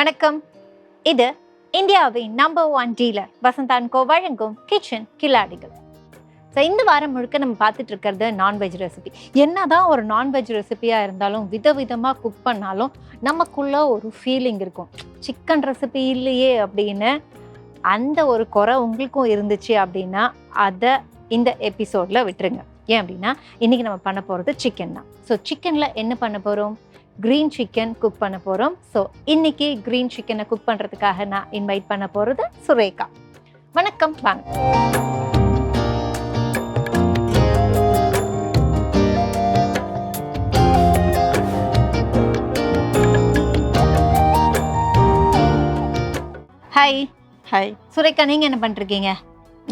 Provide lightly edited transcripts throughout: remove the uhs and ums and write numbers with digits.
வணக்கம். இது இந்தியாவின் நம்பர் 1 டீலர் வசந்த் & கோ வழங்கும் கிச்சன் கில்லாடிகள். ஸோ இந்த வாரம் முழுக்க நம்ம பார்த்துட்டு இருக்கிறது நான்வெஜ் ரெசிபி. என்னதான் ஒரு நான்வெஜ் ரெசிபியாக இருந்தாலும் விதவிதமாக குக் பண்ணாலும் நமக்குள்ள ஒரு ஃபீலிங் இருக்கும், சிக்கன் ரெசிபி இல்லையே அப்படின்னு. அந்த ஒரு குறை உங்களுக்கும் இருந்துச்சு அப்படின்னா அதை இந்த எபிசோடில் விட்டுருங்க. ஏன் அப்படின்னா இன்றைக்கி நம்ம பண்ண போகிறது சிக்கன் தான். ஸோ சிக்கனில் என்ன பண்ண போகிறோம்? க்ரீன் சிக்கன் குக் பண்ண போகிறோம். ஸோ இன்னைக்கு க்ரீன் சிக்கனை குக் பண்ணுறதுக்காக நான் இன்வைட் பண்ண போகிறது சுரேகா. வணக்கம். வாங்க. ஹாய். ஹாய் சுரேகா, நீங்கள் என்ன பண்ணிருக்கீங்க?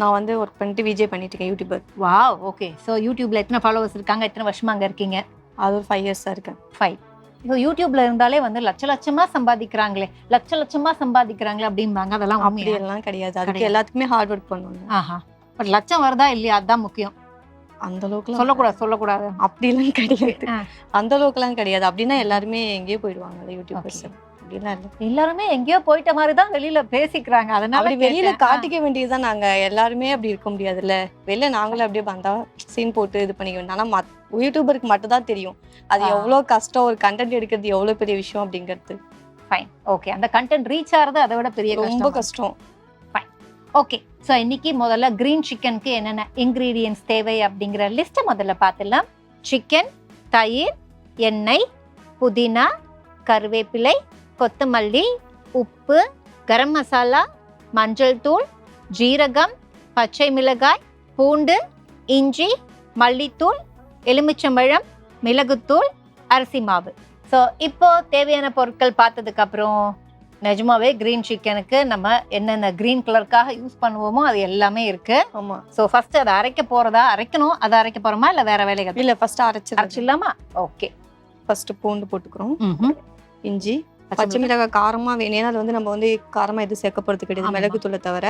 நான் வந்து ஒர்க் பண்ணிட்டு விஜே பண்ணிட்டு இருக்கேன், யூடியூபர். Wow, okay. ஸோ யூடியூப்ல எத்தனை ஃபாலோவர்ஸ் இருக்காங்க? எத்தனை வருஷமா அங்கே இருக்கீங்க? அது ஒரு 5 இயர்ஸாக இருக்கேன். 5. இப்போ யூடியூப்ல இருந்தாலே வந்து லட்சமா சம்பாதிக்கிறாங்களே அப்படிம்பாங்க. அதெல்லாம் அப்படியெல்லாம் கிடையாது. அதுக்கு எல்லாத்துக்குமே ஹார்ட் ஒர்க் பண்ணுவாங்க. ஆஹா, பட் லட்சம் வருதா இல்லையா அதுதான் முக்கியம். அந்த அளவுக்குலாம் சொல்லக்கூடாது. அப்படிலாம் கிடையாது. அந்த அளவுக்குலாம் கிடையாது. அப்படின்னா எல்லாருமே எங்கேயோ போயிடுவாங்க யூடியூபர்ஸ். அப்படிலாம் இல்லை, எல்லாருமே எங்கேயோ போயிட்ட மாதிரி தான் வெளியில பேசிக்கிறாங்க. அதனால அப்படி வெளியில காட்டிக்க வேண்டியதுதான். நாங்க எல்லாருமே அப்படி இருக்க முடியாதுல்ல. வெளில நாங்களும் அப்படியே வந்தா சீன் போட்டு இது பண்ணிக்க வேண்டாம். ஆனா யூடியூபருக்கு மட்டும் தான் தெரியும் அது எவ்வளோ கஷ்டம், ஒரு கண்டென்ட் எடுக்கிறது எவ்வளோ பெரிய விஷயம் அப்படிங்கிறது. Fine, okay. அந்த கண்டென்ட் ரீச் ஆகிறது அதை விட பெரிய ரொம்ப கஷ்டம். Fine, okay. ஸோ இன்னைக்கு முதல்ல கிரீன் சிக்கனுக்கு என்னென்ன இன்க்ரீடியன்ஸ் தேவை அப்படிங்கிற லிஸ்ட்டை முதல்ல பார்த்துடலாம். சிக்கன், தயிர், எண்ணெய், புதினா, கருவேப்பிலை, கொத்தமல்லி, உப்பு, கரம் மசாலா, மஞ்சள் தூள், ஜீரகம், பச்சை மிளகாய், பூண்டு, இஞ்சி, மல்லித்தூள், எலுமிச்சம்பழம், மிளகுத்தூள், அரிசி மாவு. ஸோ இப்போ தேவையான பொருட்கள் பார்த்ததுக்கு அப்புறம் நிஜமாவே கிரீன் சிக்கனுக்கு நம்ம என்னென்ன கிரீன் கலருக்காக யூஸ் பண்ணுவோமோ அது எல்லாமே இருக்கு. ஆமா. ஸோ ஃபர்ஸ்ட் அதை அரைக்கணும். அதை அரைக்க போறோமா இல்லை வேற வேலைகள்? இல்ல, ஃபர்ஸ்ட் அரைச்சிடலாமா? ஓகே. ஃபர்ஸ்ட் பூண்டு போட்டுக்கிறோம், இஞ்சி, பச்சை மிளகாய் காரமா வேணும். ஏன்னா அது வந்து நம்ம வந்து காரமா எதுவும் சேர்க்க போறது கிடையாது, மிளகு தூளை தவிர.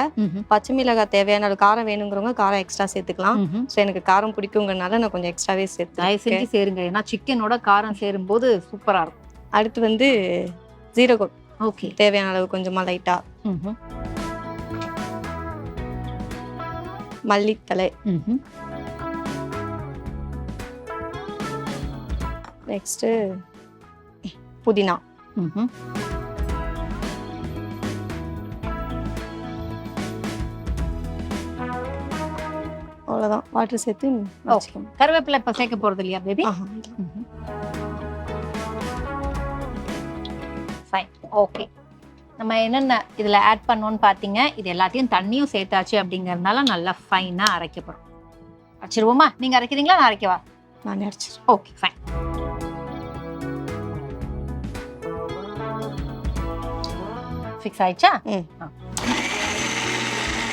பச்சை மிளகாய் தேவையான அளவு காரம் வேணுங்கிறவங்க காரம் எக்ஸ்ட்ரா சேர்த்துக்கலாம். ஸோ எனக்கு காரம் பிடிக்குங்கிறனால நான் கொஞ்சம் எக்ஸ்ட்ராவே சேர்த்து சேருங்க. ஏன்னா சிக்கனோட காரம் சேரும் போது சூப்பரா இருக்கும். அடுத்து வந்து ஜீரகம், ஓகே, தேவையான அளவு கொஞ்சமா லைட்டா. மல்லித்தலை, நெக்ஸ்ட் புதினா, அவ்வளவுதான். வாட்டர் சேர்த்து வச்சுக்கணும். கருவேப்பிலை இப்ப சேர்க்க போறது இல்லையா பேபி? Fine, okay. நம்ம என்னென்ன இதுல ஆட் பண்ணோம்னு பாத்தீங்க. இது எல்லாத்தையும் தண்ணியும் சேர்த்தாச்சு அப்படிங்கறதுனால நல்லா ஃபைனா அரைக்க போறோம். அரைச்சிருவோமா? நீங்க அரைக்கிறீங்களா நான் அரைக்கவா? நான் அரைச்சிரு. Okay, fine. ஃபிக்ஸ் ஆயிடுச்சா? பேபி,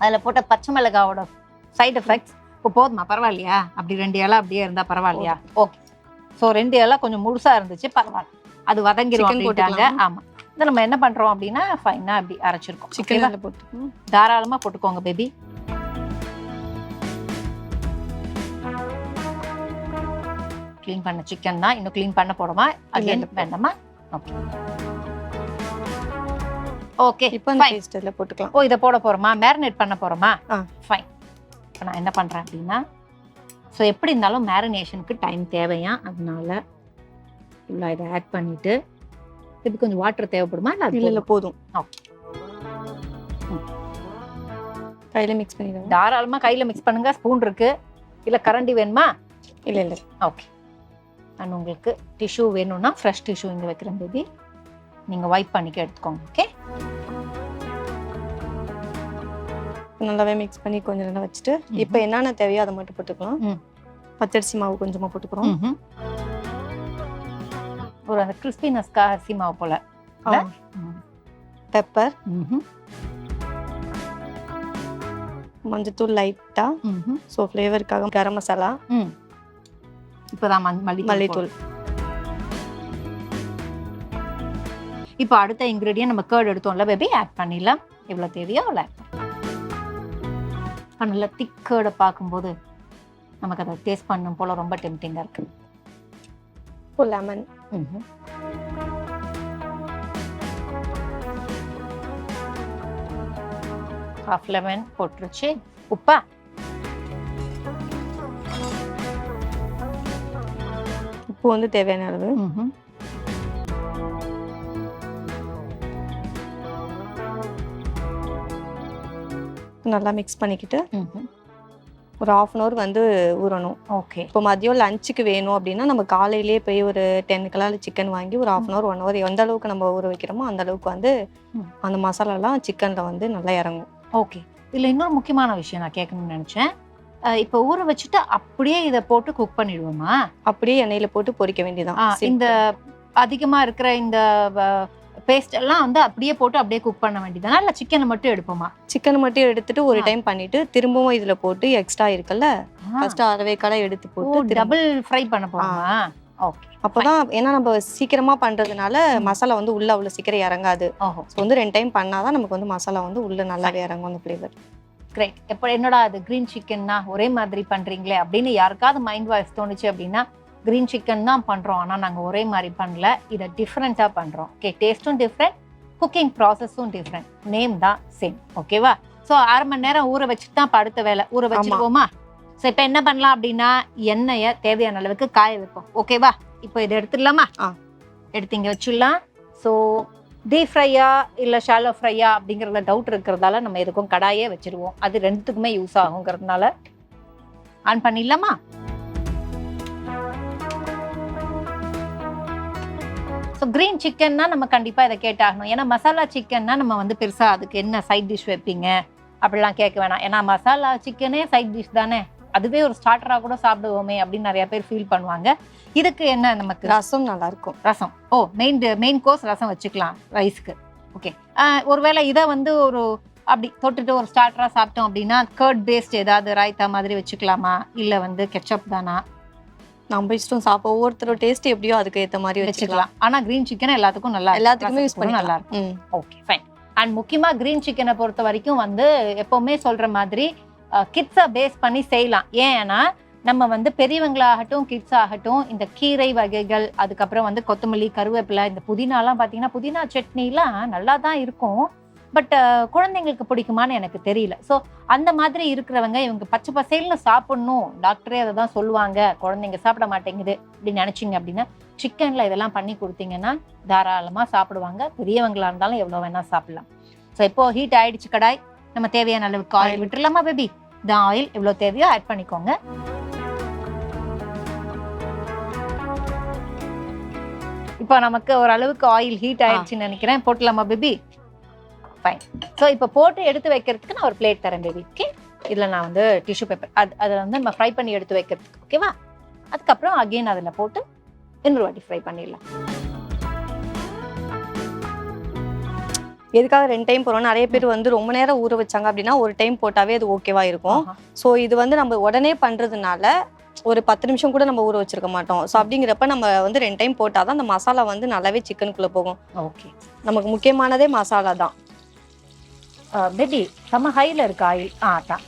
அதில் போட்ட பச்சை மிளகாவோட சைடு எஃபெக்ட்ஸ் இப்போ போதுமா? பரவாயில்லையா? அப்படி 2 இலை அப்படியே இருந்தா பரவாயில்லையா? ஓகே. ஸோ 2 இலை கொஞ்சம் முழுசா இருந்துச்சு, பரவாயில்ல. அது வதங்கிரும் போட்டாங்க. ஆமா, இதை நம்ம என்ன பண்றோம் அப்படின்னா ஃபைனா அப்படி அரைச்சிருக்கோம். சிக்கன் போட்டு தாராளமா போட்டுக்கோங்க பேபி. க்ளீன் பண்ண சிக்கன் தான். இன்னும் க்ளீன் பண்ண போடுமா? அகைன் வேண்டாமா? Okay, okay. இப்போ இந்த பேஸ்ட்ல போட்டுக்கலாம். ஓ, இதை போட போறோமா? மேரினேட் பண்ண போறோமா? ஃபைன். இப்போ நான் என்ன பண்றேன் அப்படின்னா, ஸோ எப்படி இருந்தாலும் மேரினேஷனுக்கு டைம் தேவையா, அதனால ஃபுல்லாக இதை ஆட் பண்ணிட்டு இது கொஞ்சம் வாட்டர் தேவைப்படுமா? இல்லை போதும். கையில மிக்ஸ் பண்ணிடுங்க. தாராளமா கையில மிக்ஸ் பண்ணுங்க. ஸ்பூன் இருக்கு, இல்ல கரண்டி வேணுமா? இல்லை. ஓகே. நான் உங்களுக்கு டிஷ்யூ வேணும்னா ஃப்ரெஷ் டிஷ்யூ இங்கே வைக்கிறேன் பேபி, நீங்க வைப் பண்ணிக்க எடுத்துக்கோங்க. ஓகே, நல்லாவே மிக்ஸ் பண்ணி கொஞ்சம் நேரம் வச்சுட்டு இப்போ என்னென்ன தேவையோ அதை மட்டும் போட்டுக்கலாம். பச்சரிசி மாவு கொஞ்சமா போட்டுக்கிறோம். ஒரு அந்த கிறிஸ்பினஸ்க்காக அரிசி மாவு போல. பெப்பர், மஞ்சத்தூள் லைட்டா, ஸோ ஃப்ளேவருக்காக கரம் மசாலா, இப்போதான் மல்லித்தூள். மல்லித்தூள். இப்போ அடுத்த இன்கிரீடியன்ட் நம்ம கேர்ட் எடுத்தோம்ல பேபி, ஆட் பண்ணிடலாம். எவ்வளோ தேவையோ அவ்வளோ ஆட் பண்ணலாம். நல்லா திக் கேர்டை பார்க்கும்போது நமக்கு அதை டேஸ்ட் பண்ணும் போல ரொம்ப டெம்டிங்காக இருக்கு. லெமன். ஹாஃப் லெமன் போட்டுருச்சு. உப்பா உப்பு வந்து தேவையான அளவு. நல்லா மிக்ஸ் பண்ணிக்கிட்டு ஒரு 1/2 அன் ஹவர் வந்து ஊறணும். ஓகே. இப்போ மதியம் லஞ்சுக்கு வேணும் அப்படின்னா நம்ம காலையிலேயே போய் ஒரு 10 சிக்கன் வாங்கி ஒரு 1/2 அன் ஹவர் 1 ஹவர் எந்த அளவுக்கு நம்ம ஊற வைக்கிறோமோ அந்த அளவுக்கு வந்து அந்த மசாலாலாம் சிக்கன்ல வந்து நல்லா இறங்கும். ஓகே. இதுல இன்னொரு முக்கியமான விஷயம் நான் கேட்கணும்னு நினைச்சேன். இப்போ ஊற வச்சுட்டு அப்படியே இதை போட்டு குக் பண்ணிடுவோமா? அப்படியே எண்ணெயில போட்டு பொரிக்க வேண்டியதான். இந்த அதிகமா இருக்கிற இந்த பேஸ்ட் எல்லாம் வந்து அப்படியே போட்டு அப்படியே குக் பண்ண வேண்டியதானா, இல்ல சிக்கனை மட்டும் எடுப்போமா? சிக்கனை மட்டும் எடுத்துட்டு ஒரு டைம் பண்ணிட்டு திரும்பவும் இதுல போட்டு எக்ஸ்ட்ரா இருக்குல்ல ஃபர்ஸ்ட் அரவே கடை எடுத்து போட்டு டபுள் ஃப்ரை பண்ண போறோமா? ஓகே. அப்பதான் ஏன்னா நம்ம சீக்கிரமா பண்றதுனால மசாலா வந்து உள்ள அவ்வளவு சீக்கிரம் இறங்காது. வந்து 2 டைம் பண்ணாதான் நமக்கு வந்து மசாலா வந்து உள்ள நல்லாவே இறங்கும் அந்த ஃப்ளேவர். கிரேட். எப்போ என்னோட அது கிரீன் சிக்கன்னா ஒரே மாதிரி பண்றீங்களே அப்படின்னு யாருக்காவது மைண்ட் வாய்ஸ் தோணுச்சு அப்படின்னா, கிரீன் சிக்கன் தான் பண்றோம், ஆனா நாங்க ஒரே மாதிரி பண்ணல, இதை டிஃப்ரெண்டா பண்றோம். ஓகே, டேஸ்டும் டிஃப்ரெண்ட், குக்கிங் ப்ராசஸும் டிஃப்ரெண்ட், நேம் தான் சேம். ஓகேவா? ஸோ 1/2 மணி நேரம் ஊற வச்சுட்டு தான் இப்போ அடுத்த வேலை ஊற வச்சுருவோமா? ஸோ இப்போ என்ன பண்ணலாம் அப்படின்னா, எண்ணெயை தேவையான அளவுக்கு காய வைப்போம். ஓகேவா? இப்போ இதை எடுத்துடலாமா? எடுத்து இங்கே வச்சுடலாம். ஸோ டீப் ஃப்ரையா இல்லை ஷாலோ ஃப்ரையா அப்படிங்கிறத டவுட் இருக்கிறதால நம்ம எதுக்கும் கடாயே வச்சிருவோம். அது ரெண்டுத்துக்குமே யூஸ் ஆகுங்கிறதுனால ஆன் பண்ணிடலாமா? ஸோ கிரீன் சிக்கன்னா நம்ம கண்டிப்பாக இதை கேட்டாகணும். ஏன்னா மசாலா சிக்கன்னா நம்ம வந்து பெருசாக அதுக்கு என்ன சைட் டிஷ் வைப்பீங்க அப்படிலாம் கேட்க வேணாம். ஏன்னா மசாலா சிக்கனே சைட் டிஷ் தானே, அதுவே ஒரு ஸ்டார்டராக கூட சாப்பிடுவோமே அப்படின்னு நிறைய பேர் ஃபீல் பண்ணுவாங்க. இதுக்கு என்ன நமக்கு ரசம் நல்லா இருக்கும். ரசம். மெயின் கோர்ஸ் ரசம் வச்சுக்கலாம் ரைஸ்க்கு. ஓகே. ஒருவேளை இதை வந்து ஒரு அப்படி தொட்டுட்டு ஒரு ஸ்டார்டராக சாப்பிட்டோம் அப்படின்னா கர்ட் பேஸ்ட் ஏதாவது ராய்த்தா மாதிரி வச்சுக்கலாமா, இல்லை வந்து கெச்சப் தானா? நம்ம இஷ்டம். சாப்பிட ஒவ்வொருத்தரோட டேஸ்ட் எப்படியோ அதுக்கு ஏற்ற மாதிரி வச்சுக்கலாம். ஆனா கிரீன் சிக்கன் எல்லாத்துக்கும் எல்லாத்துக்குமே யூஸ் பண்ணி நல்லா இருக்கும். Okay, fine. அண்ட் முக்கியமா கிரீன் சிக்கனை பொறுத்த வரைக்கும் வந்து எப்பவுமே சொல்ற மாதிரி கிட்ஸை பேஸ் பண்ணி செய்யலாம். ஏன்னா நம்ம வந்து பெரியவங்களாகட்டும் கிட்ஸ் ஆகட்டும் இந்த கீரை வகைகள், அதுக்கப்புறம் வந்து கொத்தமல்லி, கருவேப்பிலை, இந்த புதினாலாம் பார்த்தீங்கன்னா புதினா சட்னிலாம் நல்லா தான் இருக்கும். பட் குழந்தைங்களுக்கு பிடிக்குமான்னு எனக்கு தெரியல. ஸோ அந்த மாதிரி இருக்கிறவங்க இவங்க பச்சை பசேல்னு சாப்பிடணும், டாக்டரே அதை தான் சொல்லுவாங்க, குழந்தைங்க சாப்பிட மாட்டேங்குது அப்படின்னு நினைச்சிங்க அப்படின்னா சிக்கனில் இதெல்லாம் பண்ணி கொடுத்தீங்கன்னா தாராளமாக சாப்பிடுவாங்க. பெரியவங்களா இருந்தாலும் எவ்வளோ வேணா சாப்பிடலாம். ஸோ இப்போ ஹீட் ஆயிடுச்சு கடாய், நம்ம தேவையான அளவுக்கு ஆயில் விட்டுடலாமா பேபி? இந்த ஆயில் எவ்வளோ தேவையோ ஆட் பண்ணிக்கோங்க. இப்போ நமக்கு ஓரளவுக்கு ஆயில் ஹீட் ஆயிடுச்சுன்னு நினைக்கிறேன். போட்டலாமா பேபி? ஃபைன். ஸோ இப்போ போட்டு எடுத்து வைக்கிறதுக்கு நான் ஒரு பிளேட் தரேன் பேபி. ஓகே, இதில் நான் வந்து டிஷ்யூ பேப்பர் அதை வந்து நம்ம ஃப்ரை பண்ணி எடுத்து வைக்கிறதுக்கு. ஓகேவா? அதுக்கப்புறம் அகெயின் அதில் போட்டு இன்னொரு வாட்டி ஃப்ரை பண்ணிடலாம். எதுக்காக 2 டைம் போறோம்? நிறைய பேர் வந்து ரொம்ப நேரம் ஊற வச்சாங்க அப்படின்னா ஒரு டைம் போட்டாவே அது ஓகேவா இருக்கும். ஸோ இது வந்து நம்ம உடனே பண்றதுனால ஒரு 10 நிமிஷம் கூட நம்ம ஊற வச்சிருக்க மாட்டோம். ஸோ அப்படிங்கிறப்ப நம்ம வந்து 2 டைம் போட்டாதான் அந்த மசாலா வந்து நல்லாவே சிக்கனுக்குள்ள போகும். ஓகே, நமக்கு முக்கியமானதே மசாலா தான். பேபி செம்ம ஹைல இருக்கு ஆயில். அதான்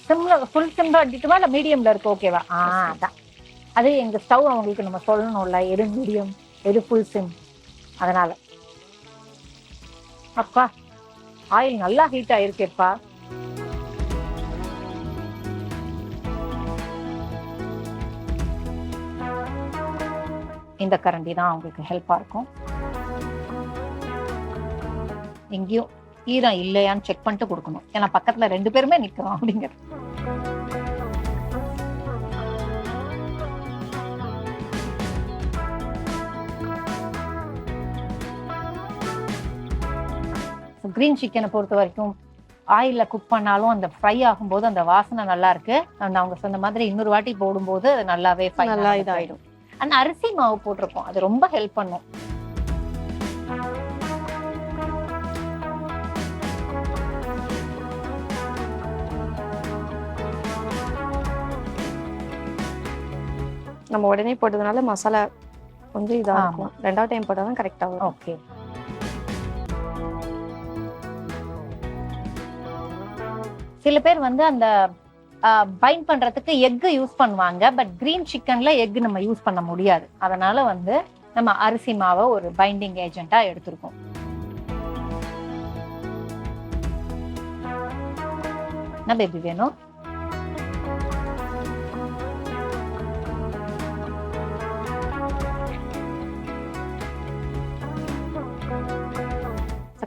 சிம்ல, ஃபுல் சிம்ல அடிட்டுமா இல்லை மீடியம்ல இருக்கு? ஓகேவா? அதான் அது எங்க ஸ்டவ் அவங்களுக்கு நம்ம சொல்லணும்ல, எது மீடியம் எது ஃபுல் சிம். அதனால அப்பா ஆயில் நல்லா ஹீட் ஆயிருக்கேப்பா. இந்த கரண்டி தான் அவங்களுக்கு ஹெல்ப்பா இருக்கும். எங்கேயும் ஈரம் இல்லையான்னு செக் பண்ணிட்டு கொடுக்கணும். ஏன்னா பக்கத்துல 2 பேருமே நிக்கிறோம் அப்படிங்கிறது. கிரீன் சிக்கனை பொறுத்த வரைக்கும் ஆயில்ல குக் பண்ணாலும் அந்த ஃப்ரை ஆகும்போது அந்த வாசனை நல்லா இருக்கு. அவங்க சொன்ன மாதிரி இன்னொரு வாட்டி போடும்போது அது நல்லாவே நல்லா இதாயிடும். ஆனா அரிசி மாவு போட்டிருக்கோம், அது ரொம்ப ஹெல்ப் பண்ணும். நம்ம உடனே போட்டதுனால மசாலா கொஞ்சம் இதாக இருக்கும். 2வது டைம் போட்டால் தான் கரெக்டாக வரும். ஓகே. சில பேர் வந்து அந்த பைண்ட் பண்றதுக்கு எக் யூஸ் பண்ணுவாங்க. பட் கிரீன் சிக்கன்ல எக் நம்ம யூஸ் பண்ண முடியாது. அதனால வந்து நம்ம அரிசி மாவை ஒரு பைண்டிங் ஏஜென்ட்டா எடுத்திருக்கோம். என்ன பேபி வேணும்?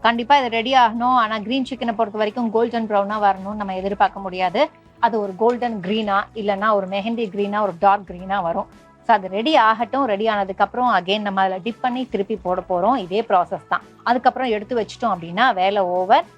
கண்டிப்பா இது ரெடி ஆகணும். ஆனா கிரீன் சிக்கனை பொறுத்த வரைக்கும் கோல்டன் ப்ரௌனா வரணும்னு நம்ம எதிர்பார்க்க முடியாது. அது ஒரு கோல்டன் கிரீனா இல்லைன்னா ஒரு மெஹந்தி கிரீனா ஒரு டார்க் கிரீனா வரும். ஸோ அது ரெடி ஆகட்டும். ரெடி ஆனதுக்கு அப்புறம் அகைன் நம்ம அதில் டிப் பண்ணி திருப்பி போட போறோம். இதே ப்ராசஸ் தான். அதுக்கப்புறம் எடுத்து வச்சிட்டோம் அப்படின்னா வேலை ஓவர்.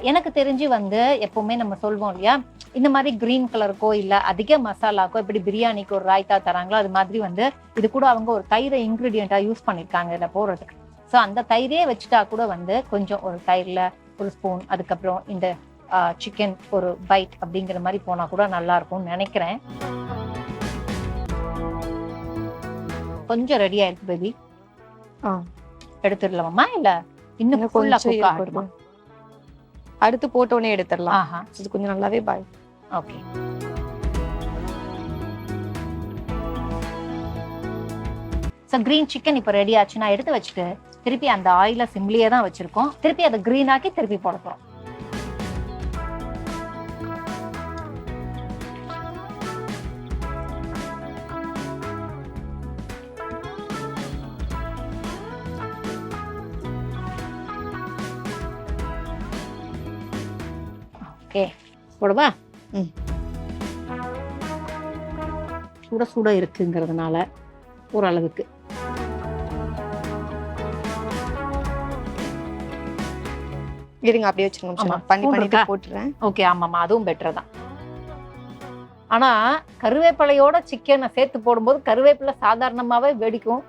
எனக்கு தெரிஞ்சு வந்து எப்பவுமே நம்ம சொல்வோம் இல்லையா, இந்த மாதிரி கிரீன் கலருக்கோ இல்லை அதிக மசாலாக்கோ இப்படி பிரியாணிக்கு ஒரு ராய்த்தா தராங்களோ அது மாதிரி வந்து இது கூட அவங்க ஒரு தயிரை இன்க்ரீடியண்டா யூஸ் பண்ணியிருக்காங்க இதில் போடுறதுக்கு. ஸோ அந்த தயிரே வச்சுட்டா கூட வந்து கொஞ்சம் ஒரு தயிரில் ஒரு ஸ்பூன், அதுக்கப்புறம் இந்த சிக்கன் ஒரு பைட் அப்படிங்கிற மாதிரி போனா கூட நல்லா இருக்கும்னு நினைக்கிறேன். கொஞ்சம் ரெடி ஆயிருக்கு பேபி. எடுத்துடலாமா இல்ல இன்னும் ஃபுல்லா குக் ஆகணுமா? அடுத்து போட்டோனே எடுத்துடலாம். இது கொஞ்சம் நல்லாவே பாய். ஓகே. ஸோ கிரீன் சிக்கன் இப்போ ரெடி ஆச்சு. நான் எடுத்து வச்சுட்டு திருப்பி அந்த ஆயில சிம்லியே தான் வச்சிருக்கோம். திருப்பி அதை கிரீன் ஆக்கி திருப்பி போட போறோம். ஓகே, போடுவா. சுட சுட இருக்குங்கிறதுனால ஓரளவுக்கு இருங்க அப்படியே வச்சிருங்க. பண்ணிட்டு போட்டுறேன். ஓகே. ஆமாம்மா, அதுவும் பெட்டர் தான். ஆனா கருவேப்பிலையோட சிக்கனை சேர்த்து போடும்போது கருவேப்பிலை சாதாரணமாவே வெடிக்கும்.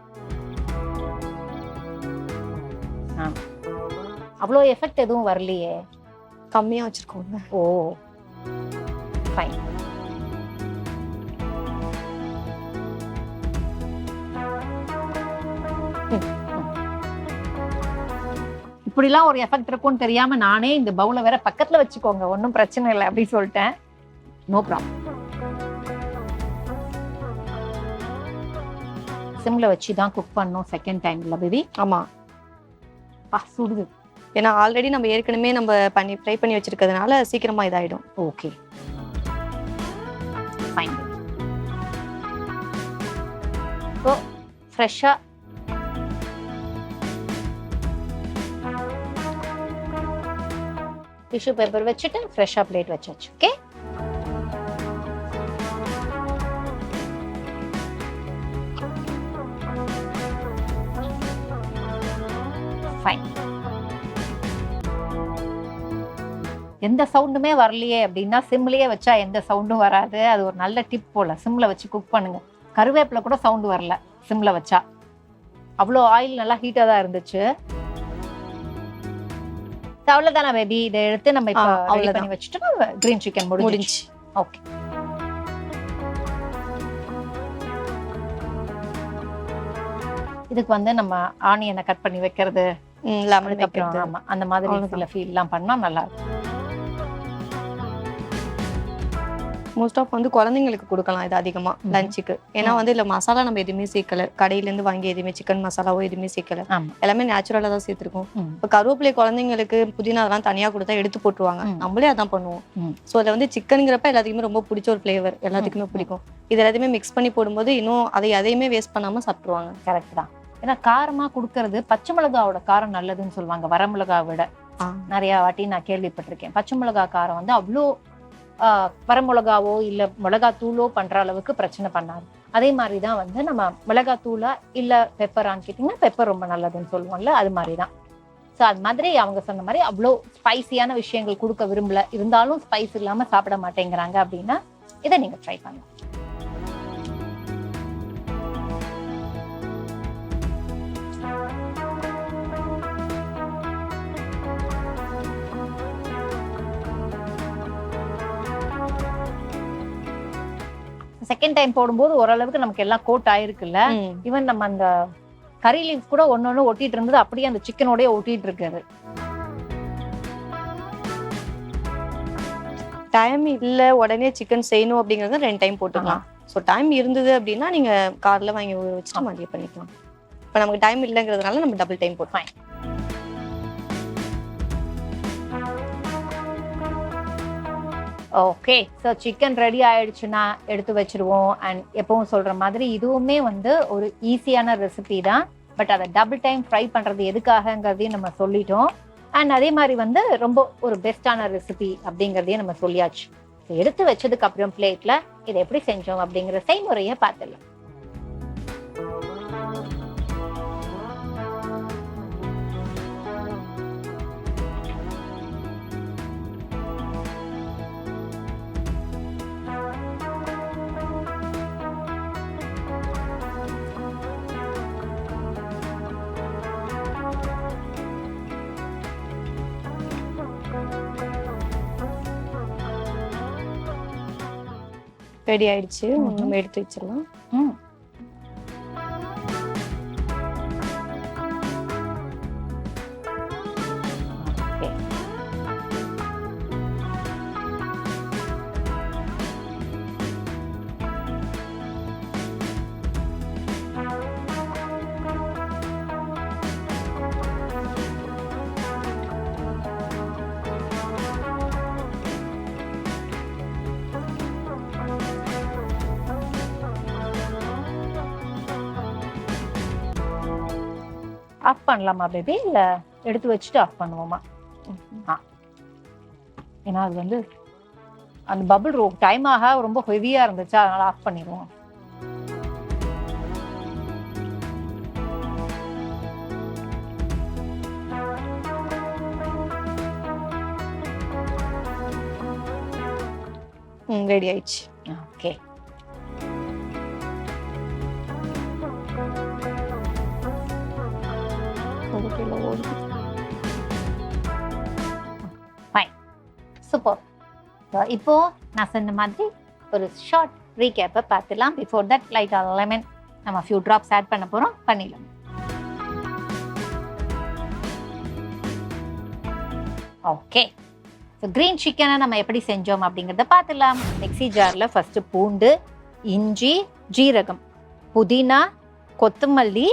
அவ்வளோ எஃபெக்ட் எதுவும் வரலையே. கம்மியா வச்சிருக்கோங்க. ஓ ஃபைன். இப்படிலாம் ஒரு எஃபெக்ட் இருக்கும்னு தெரியாம நானே இந்த பவுல வேற பக்கத்துல வச்சுக்கோங்க, ஒன்றும் பிரச்சனை இல்லை அப்படின்னு சொல்லிட்டேன். No problem. சிம்ல வச்சு தான் குக் பண்ணோம் செகண்ட் டைம்ல பேபி. ஆமா, சுடுது. ஏன்னா ஆல்ரெடி நம்ம ஏற்கனவே நம்ம ஃப்ரை பண்ணி வச்சிருக்கிறதுனால சீக்கிரமா இதாயிடும். Okay fine. ஸோ ஃப்ரெஷ்ஷா டிஷ்யூ பேப்பர் வச்சுட்டு ஃப்ரெஷ்ஷா பிளேட் வச்சாச்சு. Okay, fine. எந்த சவுண்டுமே வரலையே அப்படின்னா சிம்லயே வச்சா எந்த சவுண்டும் வராது. அது ஒரு நல்ல டிப் போல. சிம்ல வச்சு குக் பண்ணுங்க. கருவேப்பிலை கூட சவுண்டு வரல சிம்ல வச்சா. அவ்வளோ ஆயில் நல்லா ஹீட்டா தான் இருந்துச்சு. அவ்வளவுதானா பேபி? இதை எடுத்து நம்ம இப்போ ரெடி பண்ணி வச்சுட்டு கிரீன் சிக்கன் முடிஞ்சிச்சு. ஓகே, இதுக்கு வந்து நம்ம ஆனியனை கட் பண்ணி வைக்கிறது, லெமன் வைக்கிறது, ஆமா அந்த மாதிரி சில ஃபீல்லாம் பண்ணா நல்லா இருக்கும். மோஸ்ட் ஆஃப் வந்து குழந்தைங்களுக்கு கொடுக்கலாம் இது அதிகமா லஞ்சுக்கு. ஏன்னா வந்து இல்ல மசாலா நம்ம எதுவுமே சேர்க்கல, கடையில இருந்து வாங்கி எதுவுமே சிக்கன் மசாலாவோ எதுவுமே சேர்க்கல, எல்லாமே நேச்சுரலா தான் சேர்த்திருக்கோம். இப்ப கருவேப்பிலை குழந்தைங்களுக்கு புதினா அதெல்லாம் தனியா கொடுத்தா எடுத்து போட்டுருவாங்க. நம்மளே அதான் பண்ணுவோம். சோ அதுல வந்து சிக்கனுங்கிறப்ப எல்லாத்துக்குமே ரொம்ப பிடிச்ச ஒரு ஃபிளேவர், எல்லாத்துக்குமே பிடிக்கும். இது எல்லாத்தையுமே மிக்ஸ் பண்ணி போடும்போது இன்னும் அதையுமே வேஸ்ட் பண்ணாம சாப்பிடுவாங்க. கரெக்ட் தான். ஏன்னா காரமா கொடுக்கறது பச்சை மிளகாவோட காரம் நல்லதுன்னு சொல்லுவாங்க வரமிளகா விட. நிறைய வாட்டி நான் கேள்விப்பட்டிருக்கேன். பச்சை மிளகா காரம் வந்து அவ்வளோ வரமிளகாவோ இல்ல மிளகாத்தூளோ பண்ற அளவுக்கு பிரச்சனை பண்ணாது. அதே மாதிரிதான் வந்து நம்ம மிளகாத்தூளா இல்ல பெப்பரான்னு கேட்டீங்கன்னா பெப்பர் ரொம்ப நல்லதுன்னு சொல்லுவோம்ல, அது மாதிரிதான். ஸோ அது மாதிரி அவங்க சொன்ன மாதிரி அவ்வளோ ஸ்பைசியான விஷயங்கள் கொடுக்க விரும்பல, இருந்தாலும் ஸ்பைஸ் இல்லாம சாப்பிட மாட்டேங்கிறாங்க அப்படின்னா இதை நீங்க ட்ரை பண்ணுங்க. செகண்ட் டைம் போடும்போது ஓரளவுக்கு நமக்கு எல்லாம் கோட் ஆயிருக்குல்ல. ஈவன் நம்ம அந்த கறி லீவ்ஸ் கூட ஒன்னொன்னு ஒட்டிட்டு இருந்தது அப்படியே அந்த சிக்கனோடய ஒட்டிட்டு இருக்காரு. டைம் இல்ல உடனே சிக்கன் செய்யணும் அப்படிங்கறது 2 டைம் போட்டுக்கலாம். ஸோ டைம் இருந்தது அப்படின்னா நீங்க கார்ல வாங்கி ஊற வச்சுட்டு மதியம் பண்ணிக்கலாம். இப்போ நமக்கு டைம் இல்லைங்கிறதுனால நம்ம டபுள் டைம் போட்டுக்கலாம். ஓகே, ஸோ சிக்கன் ரெடி ஆயிடுச்சுன்னா எடுத்து வச்சிருவோம். அண்ட் எப்பவும் சொல்ற மாதிரி இதுவுமே வந்து ஒரு ஈஸியான ரெசிபி தான். பட் அதை டபுள் டைம் ஃப்ரை பண்றது எதுக்காகங்கிறதையும் நம்ம சொல்லிட்டோம். அண்ட் அதே மாதிரி வந்து ரொம்ப ஒரு பெஸ்டான ரெசிபி அப்படிங்கிறதையும் நம்ம சொல்லியாச்சு. எடுத்து வச்சதுக்கு அப்புறம் பிளேட்ல இதை எப்படி செஞ்சோம் அப்படிங்கிற செய்முறையை பார்த்துடலாம். ரெடி ஆயிடுச்சு. நம்ம எடுத்து வச்சிடலாம். ஆஃப் பண்ணலாமா பேபி, இல்ல எடுத்து வச்சுட்டு ஆஃப் பண்ணுவோமா? ஏன்னா அது வந்து அந்த பபிள் டைம் ஆக ரொம்ப ஹெவியா இருந்துச்சு, அதனால ஆஃப் பண்ணிடுவோம். ரெடி ஆயிடுச்சு. Okay, super. இப்போ நான் சொன்ன மாதிரி ஒரு ஷார்ட் ரீகேப்பை பார்த்துலாம். பிஃபோர் தட் லைட்டாக லெமன் நம்ம ஃபியூ ட்ராப்ஸ் ஆட் பண்ண போகிறோம். பண்ணிடலாம். ஓகே, ஸோ க்ரீன் சிக்கனை நம்ம எப்படி செஞ்சோம் அப்படிங்கிறத பார்த்துலாம். மிக்ஸி ஜாரில் ஃபஸ்ட்டு பூண்டு, இஞ்சி, ஜீரகம், புதினா, கொத்தமல்லி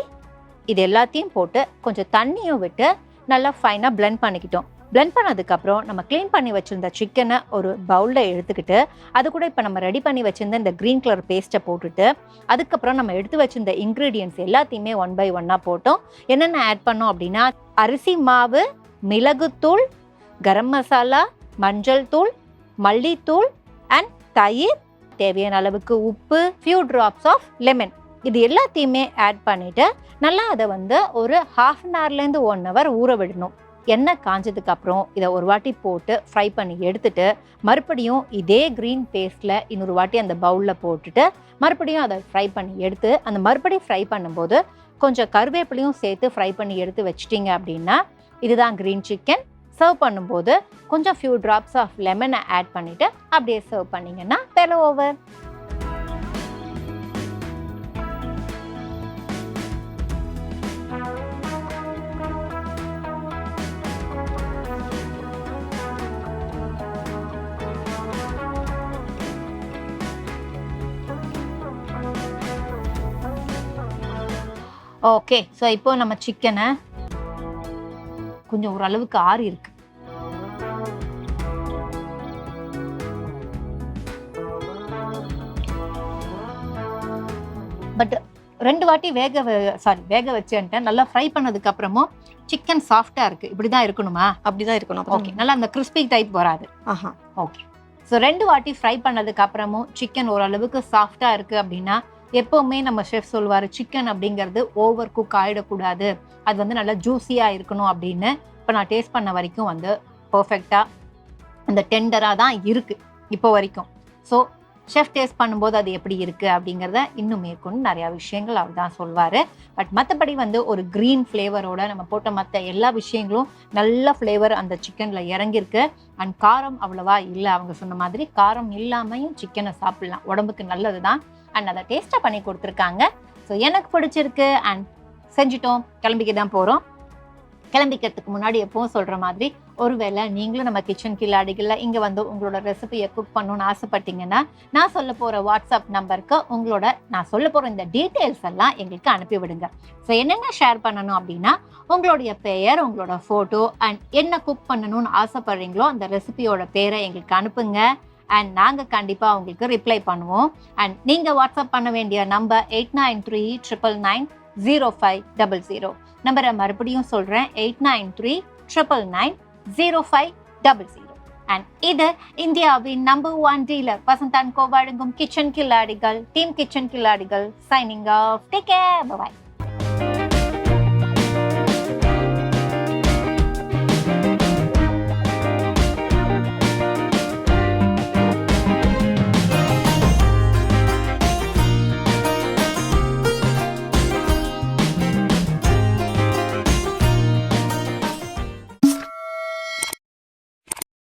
இது எல்லாத்தையும் போட்டு கொஞ்சம் தண்ணியும் விட்டு நல்லா ஃபைனாக பிளெண்ட் பண்ணிக்கிட்டோம். பிளெண்ட் பண்ணதுக்கப்புறம் நம்ம க்ளீன் பண்ணி வச்சுருந்த சிக்கனை ஒரு பவுலில் எடுத்துக்கிட்டு அது கூட இப்போ நம்ம ரெடி பண்ணி வச்சுருந்த இந்த க்ரீன் கலர் பேஸ்ட்டை போட்டுட்டு அதுக்கப்புறம் நம்ம எடுத்து வச்சுருந்த இன்க்ரீடியன்ட்ஸ் எல்லாத்தையுமே 1 by 1 போட்டோம். என்னென்ன ஆட் பண்ணோம் அப்படின்னா அரிசி மாவு, மிளகுத்தூள், கரம் மசாலா, மஞ்சள் தூள், மல்லித்தூள் அண்ட் தயிர், தேவையான அளவுக்கு உப்பு, ஃபியூ ட்ராப்ஸ் ஆஃப் லெமன், இது எல்லாத்தையுமே ஆட் பண்ணிவிட்டு நல்லா அதை வந்து ஒரு 1/2 an hourலேருந்து 1 hour ஊற விடணும். எண்ணெய் காஞ்சதுக்கு அப்புறம் இதை ஒரு வாட்டி போட்டு ஃப்ரை பண்ணி எடுத்துட்டு மறுபடியும் இதே க்ரீன் பேஸ்ட்டில் இன்னொரு வாட்டி அந்த பவுலில் போட்டுட்டு மறுபடியும் அதை ஃப்ரை பண்ணி எடுத்து அந்த மறுபடியும் ஃப்ரை பண்ணும்போது கொஞ்சம் கருவேப்பிலையும் சேர்த்து ஃப்ரை பண்ணி எடுத்து வச்சிட்டிங்க அப்படின்னா இதுதான் க்ரீன் சிக்கன். சர்வ் பண்ணும்போது கொஞ்சம் ஃபியூ ட்ராப்ஸ் ஆஃப் லெமனை ஆட் பண்ணிவிட்டு அப்படியே சர்வ் பண்ணிங்கன்னா வேலை ஓவர். ஓகே, ஸோ இப்போ நம்ம சிக்கனை கொஞ்சம் ஓரளவுக்கு ஆறி இருக்கு. பட் 2 வாட்டி வேக வச்சுட்டேன். நல்லா ஃப்ரை பண்ணதுக்கு அப்புறமும் சிக்கன் சாஃப்டா இருக்கு. இப்படிதான் இருக்கணுமா? அப்படிதான் இருக்கணும். ஓகே, நல்லா அந்த கிறிஸ்பி டைப் வராது. ஓகே, ஸோ 2 வாட்டி ஃப்ரை பண்ணதுக்கு அப்புறமும் சிக்கன் ஓரளவுக்கு சாஃப்டா இருக்கு அப்படின்னா எப்பவுமே நம்ம ஷெஃப் சொல்லுவார் சிக்கன் அப்படிங்கிறது ஓவர் குக் ஆகிடக்கூடாது, அது வந்து நல்லா ஜூஸியாக இருக்கணும் அப்படின்னு. இப்போ நான் டேஸ்ட் பண்ண வரைக்கும் வந்து பர்ஃபெக்டாக அந்த டெண்டராக தான் இருக்குது இப்போ வரைக்கும். ஸோ ஷெஃப் டேஸ்ட் பண்ணும்போது அது எப்படி இருக்குது அப்படிங்கிறத இன்னும் மேற்கொண்டு நிறையா விஷயங்கள் அவர் தான் சொல்வார். பட் மற்றபடி வந்து ஒரு க்ரீன் ஃப்ளேவரோட நம்ம போட்ட மற்ற எல்லா விஷயங்களும் நல்ல ஃப்ளேவர் அந்த சிக்கனில் இறங்கியிருக்கு. அண்ட் காரம் அவ்வளவா இல்லை. அவங்க சொன்ன மாதிரி காரம் இல்லாமையும் சிக்கனை சாப்பிட்லாம், உடம்புக்கு நல்லது தான். அண்ட் அதை டேஸ்ட்டாக பண்ணி கொடுத்துருக்காங்க. ஸோ எனக்கு பிடிச்சிருக்கு அண்ட் செஞ்சுட்டோம், கிளம்பிக்க தான் போகிறோம். கிளம்பிக்கிறதுக்கு முன்னாடி எப்பவும் சொல்கிற மாதிரி, ஒருவேளை நீங்களும் நம்ம கிச்சன் கில்லாடிகளில் இங்கே வந்து உங்களோட ரெசிபியை குக் பண்ணணும்னு ஆசைப்பட்டீங்கன்னா, நான் சொல்ல போகிற வாட்ஸ்அப் நம்பருக்கு நான் சொல்ல போகிற இந்த டீட்டெயில்ஸ் எல்லாம் எங்களுக்கு அனுப்பிவிடுங்க. ஸோ என்னென்ன ஷேர் பண்ணணும் அப்படின்னா, உங்களுடைய பெயர், உங்களோட ஃபோட்டோ அண்ட் என்ன குக் பண்ணணும்னு ஆசைப்படுறீங்களோ அந்த ரெசிபியோட பேரை எங்களுக்கு அனுப்புங்க. அண்ட் நாங்கள் கண்டிப்பாக உங்களுக்கு ரிப்ளை பண்ணுவோம். அண்ட் நீங்கள் வாட்ஸ்அப் பண்ண வேண்டிய நம்பர் 8939990500. நம்பரை மறுபடியும் சொல்கிறேன், 8939990500. அண்ட் இது இந்தியாவின் number 1 dealer Vasanth and Co வழங்கும் கிச்சன் கில்லாடிகள், டீம் கிச்சன் கில்லாடிகள் signing off. Take care, by.